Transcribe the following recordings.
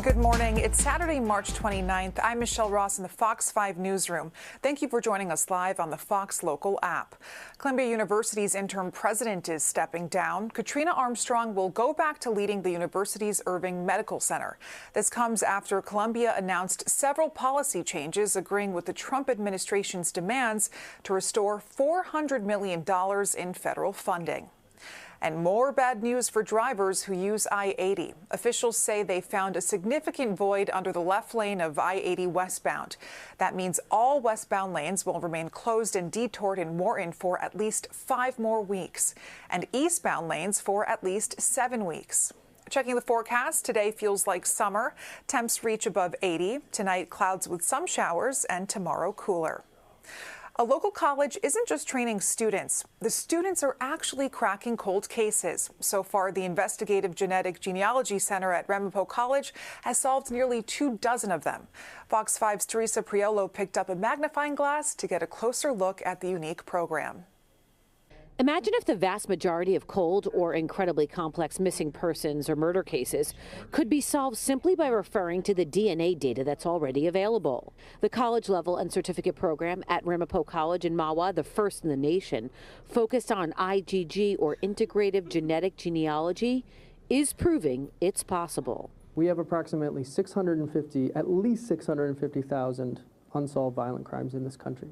Good morning. It's Saturday, March 29th. I'm Michelle Ross in the Fox 5 newsroom. Thank you for joining us live on the Fox Local app. Columbia University's interim president is stepping down. Katrina Armstrong will go back to leading the university's Irving Medical Center. This comes after Columbia announced several policy changes agreeing with the Trump administration's demands to restore $400 million in federal funding. And more bad news for drivers who use I-80. Officials say they found a significant void under the left lane of I-80 westbound. That means all westbound lanes will remain closed and detoured in Morton for at least 5 more weeks, and eastbound lanes for at least 7 weeks. Checking the forecast, today feels like summer. Temps reach above 80. Tonight, clouds with some showers, and tomorrow cooler. A local college isn't just training students. The students are actually cracking cold cases. So far, the Investigative Genetic Genealogy Center at Ramapo College has solved nearly 24 of them. Fox 5's Teresa Priolo picked up a magnifying glass to get a closer look at the unique program. Imagine if the vast majority of cold or incredibly complex missing persons or murder cases could be solved simply by referring to the DNA data that's already available. The college level and certificate program at Ramapo College in Mahwah, the first in the nation, focused on IgG or integrative genetic genealogy, is proving it's possible. We have approximately at least 650,000 unsolved violent crimes in this country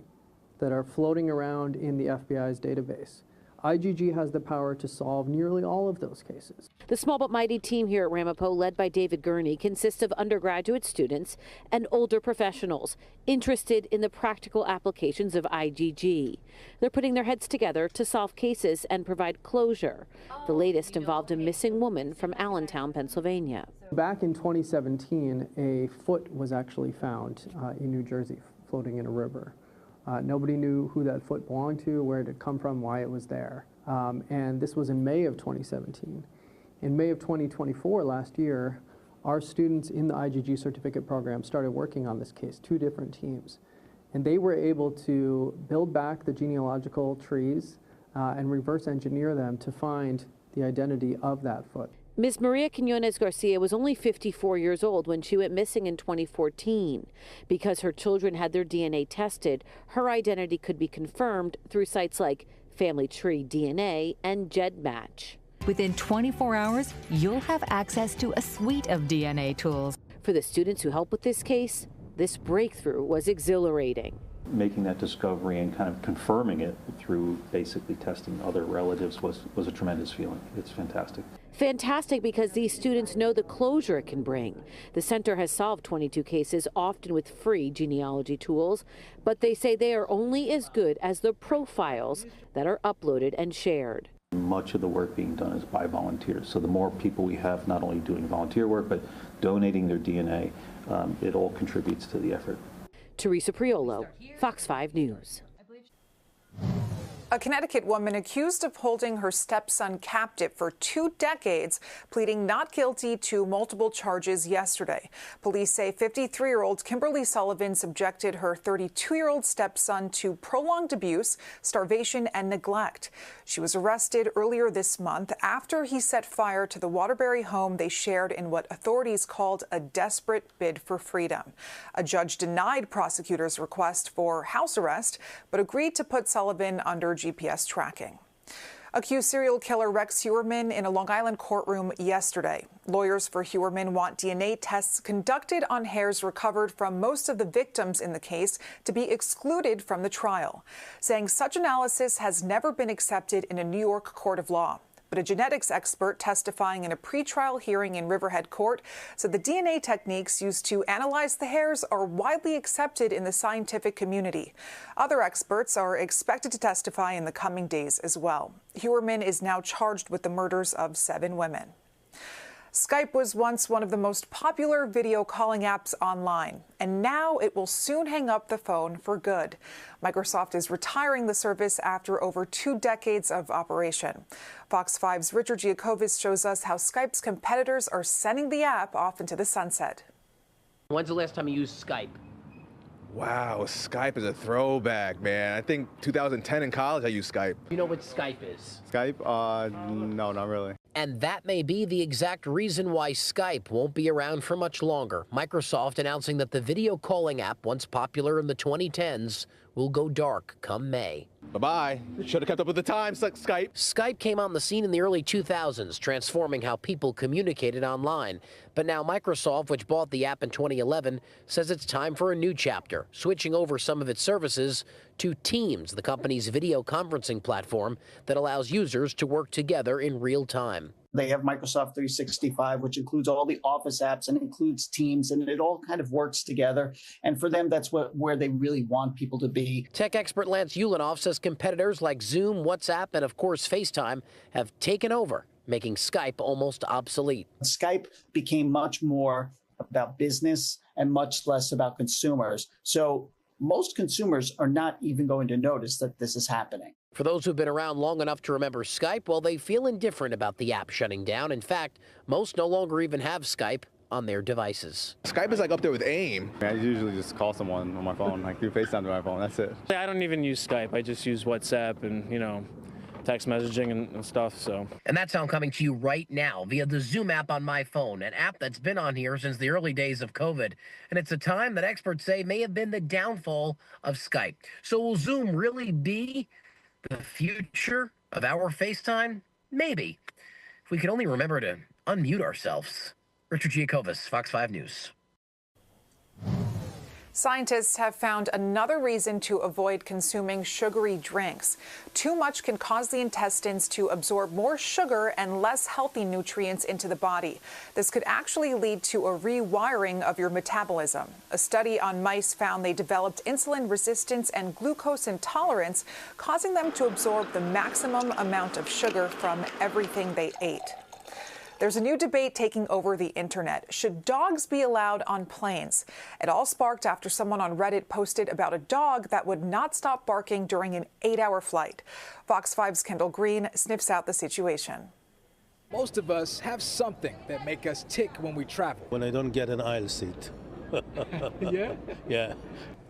that are floating around in the FBI's database. IgG has the power to solve nearly all of those cases. The small but mighty team here at Ramapo, led by David Gurney, consists of undergraduate students and older professionals interested in the practical applications of IgG. They're putting their heads together to solve cases and provide closure. The latest involved a missing woman from Allentown, Pennsylvania. Back in 2017, a foot was actually found in New Jersey, floating in a river. Nobody knew who that foot belonged to, where it had come from, why it was there. And this was in May of 2017. In May of 2024, last year, our students in the IgG certificate program started working on this case, 2 different teams. And they were able to build back the genealogical trees and reverse engineer them to find the identity of that foot. Ms. Maria Quinones Garcia was only 54 years old when she went missing in 2014. Because her children had their DNA tested, her identity could be confirmed through sites like Family Tree DNA and GEDmatch. Within 24 hours, you'll have access to a suite of DNA tools. For the students who helped with this case, this breakthrough was exhilarating. Making that discovery and kind of confirming it through basically testing other relatives was a tremendous feeling. It's fantastic. Fantastic because these students know the closure it can bring. The center has solved 22 cases, often with free genealogy tools, but they say they are only as good as the profiles that are uploaded and shared. Much of the work being done is by volunteers. So the more people we have not only doing volunteer work, but donating their DNA, it all contributes to the effort. Teresa Priolo, Fox 5 News. A Connecticut woman accused of holding her stepson captive for 2 decades, pleading not guilty to multiple charges yesterday. Police say 53-year-old Kimberly Sullivan subjected her 32-year-old stepson to prolonged abuse, starvation, and neglect. She was arrested earlier this month after he set fire to the Waterbury home they shared in what authorities called a desperate bid for freedom. A judge denied prosecutors' request for house arrest, but agreed to put Sullivan under GPS tracking. Accused serial killer Rex Heuermann in a Long Island courtroom yesterday. Lawyers for Heuermann want DNA tests conducted on hairs recovered from most of the victims in the case to be excluded from the trial, saying such analysis has never been accepted in a New York court of law. But a genetics expert testifying in a pretrial hearing in Riverhead Court said the DNA techniques used to analyze the hairs are widely accepted in the scientific community. Other experts are expected to testify in the coming days as well. Heuermann is now charged with the murders of 7 women. Skype was once one of the most popular video calling apps online, and now it will soon hang up the phone for good. Microsoft is retiring the service after over 2 decades of operation. Fox 5's Richard Giacovis shows us how Skype's competitors are sending the app off into the sunset. When's the last time you used Skype? Wow, Skype is a throwback, man. I think 2010 in college I used Skype. You know what Skype is? Skype? No, not really. And that may be the exact reason why Skype won't be around for much longer. Microsoft announcing that the video calling app, once popular in the 2010s, will go dark come May. Bye-bye. Should have kept up with the times, like Skype. Skype came on the scene in the early 2000s, transforming how people communicated online. But now Microsoft, which bought the app in 2011, says it's time for a new chapter, switching over some of its services to Teams, the company's video conferencing platform that allows users to work together in real time. They have Microsoft 365, which includes all the Office apps and includes Teams, and it all kind of works together. And for them, that's where they really want people to be. Tech expert Lance Ulanoff says competitors like Zoom, WhatsApp, and of course FaceTime have taken over, making Skype almost obsolete. Skype became much more about business and much less about consumers. So most consumers are not even going to notice that this is happening. For those who've been around long enough to remember Skype, well, they feel indifferent about the app shutting down. In fact, most no longer even have Skype on their devices. Skype is like up there with AIM. I usually just call someone on my phone, like do FaceTime to my phone, that's it. I don't even use Skype. I just use WhatsApp and, text messaging and stuff, so. And that's how I'm coming to you right now via the Zoom app on my phone, an app that's been on here since the early days of COVID. And it's a time that experts say may have been the downfall of Skype. So will Zoom really be the future of our FaceTime? Maybe. If we could only remember to unmute ourselves. Richard Giacovis, Fox 5 News. Scientists have found another reason to avoid consuming sugary drinks. Too much can cause the intestines to absorb more sugar and less healthy nutrients into the body. This could actually lead to a rewiring of your metabolism. A study on mice found they developed insulin resistance and glucose intolerance, causing them to absorb the maximum amount of sugar from everything they ate. There's a new debate taking over the internet. Should dogs be allowed on planes? It all sparked after someone on Reddit posted about a dog that would not stop barking during an 8-hour flight. Fox 5's Kendall Green sniffs out the situation. Most of us have something that make us tick when we travel. When I don't get an aisle seat. Yeah? Yeah.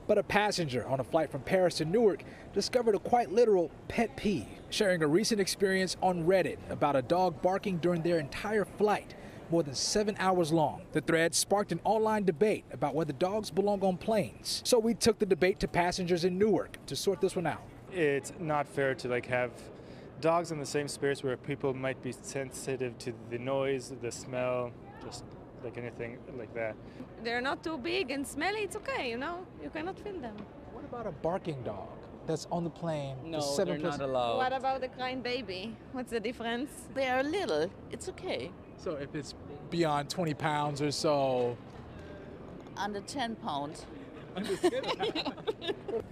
But a passenger on a flight from Paris to Newark discovered a quite literal pet peeve, sharing a recent experience on Reddit about a dog barking during their entire flight, more than 7 hours long. The thread sparked an online debate about whether dogs belong on planes. So we took the debate to passengers in Newark to sort this one out. It's not fair to have dogs in the same space where people might be sensitive to the noise, the smell, just like anything like that. They're not too big and smelly, it's okay, you cannot feel them. What about a barking dog that's on the plane? No, they're not allowed. What about the crying baby? What's the difference? They are little, it's okay. So if it's beyond 20 pounds or so? Under 10 pounds.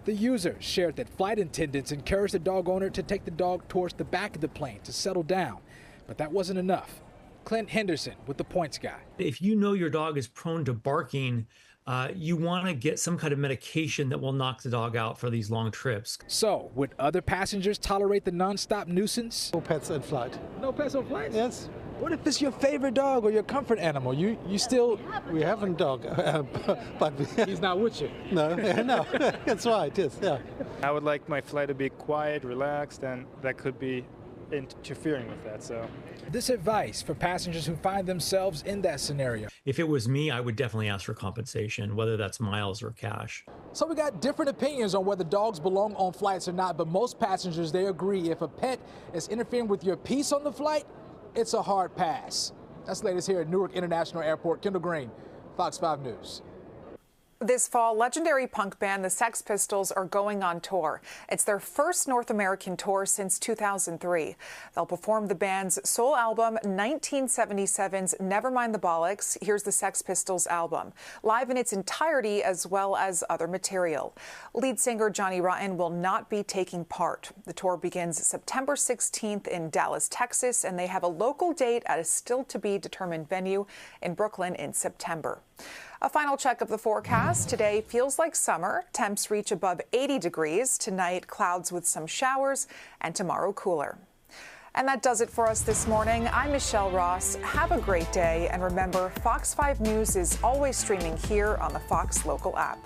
The user shared that flight attendants encouraged the dog owner to take the dog towards the back of the plane to settle down, but that wasn't enough. Clint Henderson with the Points Guy. If you know your dog is prone to barking, you want to get some kind of medication that will knock the dog out for these long trips. So, would other passengers tolerate the nonstop nuisance? No pets in flight. No pets on flight? Yes. What if it's your favorite dog or your comfort animal? You still... We have a dog, but... He's not with you? No, no, that's right, yes, yeah. I would like my flight to be quiet, relaxed, and that could be interfering with that, so. This advice for passengers who find themselves in that scenario. If it was me, I would definitely ask for compensation, whether that's miles or cash. So we got different opinions on whether dogs belong on flights or not, but most passengers, they agree if a pet is interfering with your peace on the flight, it's a hard pass. That's the latest here at Newark International Airport. Kendall Green, Fox 5 News. This fall, legendary punk band the Sex Pistols are going on tour. It's their first North American tour since 2003. They'll perform the band's sole album, 1977's Nevermind the Bollocks. Here's the Sex Pistols album, live in its entirety as well as other material. Lead singer Johnny Rotten will not be taking part. The tour begins September 16th in Dallas, Texas, and they have a local date at a still-to-be-determined venue in Brooklyn in September. A final check of the forecast. Today feels like summer. Temps reach above 80 degrees. Tonight, clouds with some showers, and tomorrow cooler. And that does it for us this morning. I'm Michelle Ross. Have a great day. And remember, Fox 5 News is always streaming here on the Fox Local app.